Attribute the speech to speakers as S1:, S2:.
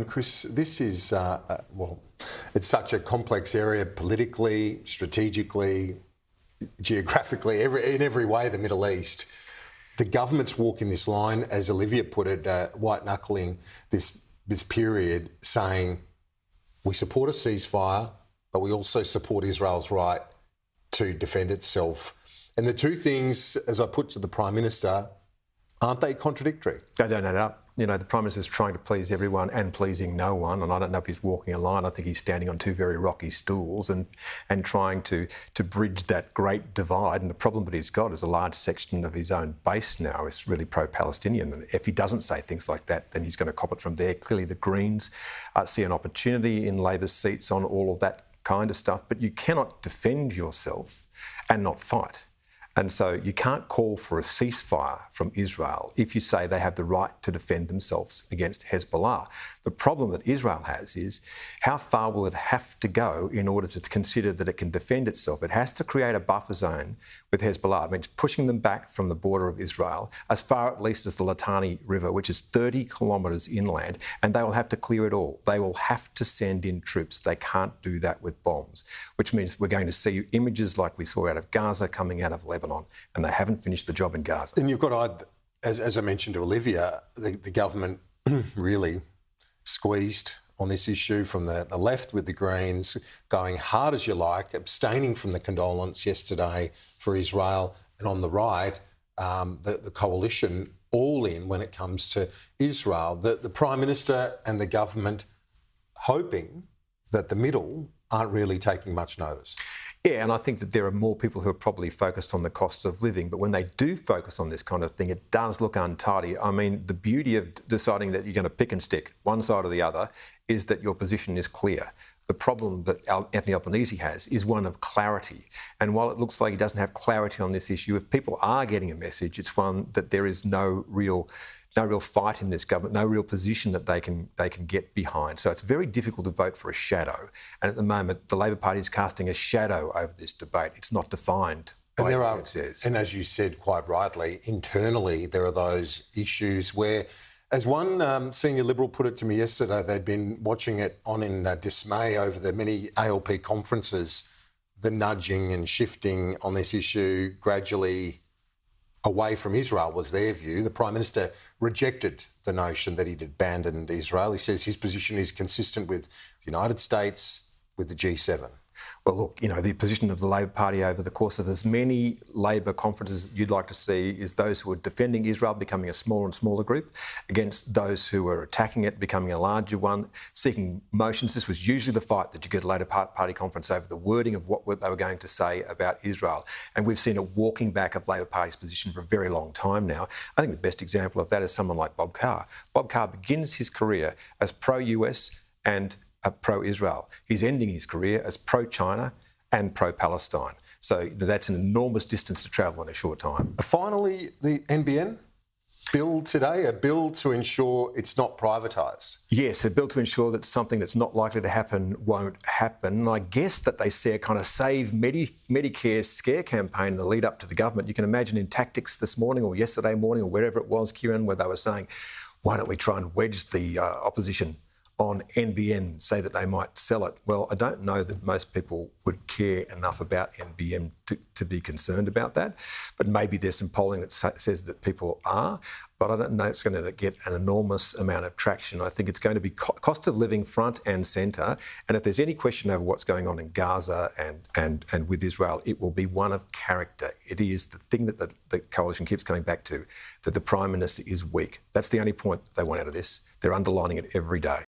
S1: Chris, this is, it's such a complex area politically, strategically, geographically, in every way, the Middle East. The government's walking this line, as Olivia put it, white-knuckling this period, saying we support a ceasefire, but we also support Israel's right to defend itself. And the two things, as I put to the Prime Minister, aren't they contradictory?
S2: They don't add up. You know, the Prime Minister's trying to please everyone and pleasing no one, and I don't know if he's walking a line. I think he's standing on two very rocky stools and trying to bridge that great divide. And the problem that he's got is a large section of his own base now is really pro-Palestinian. And if he doesn't say things like that, then he's going to cop it from there. Clearly the Greens see an opportunity in Labor's seats on all of that kind of stuff, but you cannot defend yourself and not fight. And so you can't call for a ceasefire from Israel if you say they have the right to defend themselves against Hezbollah. The problem that Israel has is how far will it have to go in order to consider that it can defend itself? It has to create a buffer zone with Hezbollah. It means pushing them back from the border of Israel as far at least as the Litani River, which is 30 kilometres inland, and they will have to clear it all. They will have to send in troops. They can't do that with bombs, which means we're going to see images like we saw out of Gaza coming out of Lebanon, and they haven't finished the job in Gaza.
S1: And you've got, as I mentioned to Olivia, the government really squeezed on this issue from the left with the Greens, going hard as you like, abstaining from the condolence yesterday for Israel, and on the right, the coalition all in when it comes to Israel. The Prime Minister and the government hoping that the middle aren't really taking much notice.
S2: Yeah, and I think that there are more people who are probably focused on the cost of living, but when they do focus on this kind of thing, it does look untidy. I mean, the beauty of deciding that you're going to pick and stick one side or the other is that your position is clear. The problem that Anthony Albanese has is one of clarity. And while it looks like he doesn't have clarity on this issue, if people are getting a message, it's one that there is no real fight in this government, no real position that they can get behind. So it's very difficult to vote for a shadow. And at the moment, the Labor Party is casting a shadow over this debate. It's not defined by what it says.
S1: And as you said quite rightly, internally there are those issues where, as one senior Liberal put it to me yesterday, they'd been watching it on in dismay over the many ALP conferences, the nudging and shifting on this issue gradually away from Israel was their view. The Prime Minister rejected the notion that he'd abandoned Israel. He says his position is consistent with the United States, with the G7.
S2: Well, look, you know, the position of the Labor Party over the course of as many Labor conferences you'd like to see is those who are defending Israel becoming a smaller and smaller group against those who are attacking it becoming a larger one, seeking motions. This was usually the fight that you get at a Labor Party conference over the wording of what they were going to say about Israel. And we've seen a walking back of Labor Party's position for a very long time now. I think the best example of that is someone like Bob Carr. Bob Carr begins his career as pro-US and pro-Israel. He's ending his career as pro-China and pro-Palestine. So that's an enormous distance to travel in a short time.
S1: Finally, the NBN bill today, a bill to ensure it's not privatised.
S2: Yes, a bill to ensure that something that's not likely to happen won't happen. And I guess that they see a kind of Save Medicare scare campaign in the lead up to the government. You can imagine in Tactics this morning or yesterday morning or wherever it was, Kieran, where they were saying, why don't we try and wedge the opposition on NBN, say that they might sell it. Well, I don't know that most people would care enough about NBN to be concerned about that, but maybe there's some polling that says that people are, but I don't know it's going to get an enormous amount of traction. I think it's going to be cost of living front and centre, and if there's any question over what's going on in Gaza and with Israel, it will be one of character. It is the thing that the coalition keeps coming back to, that the Prime Minister is weak. That's the only point that they want out of this. They're underlining it every day.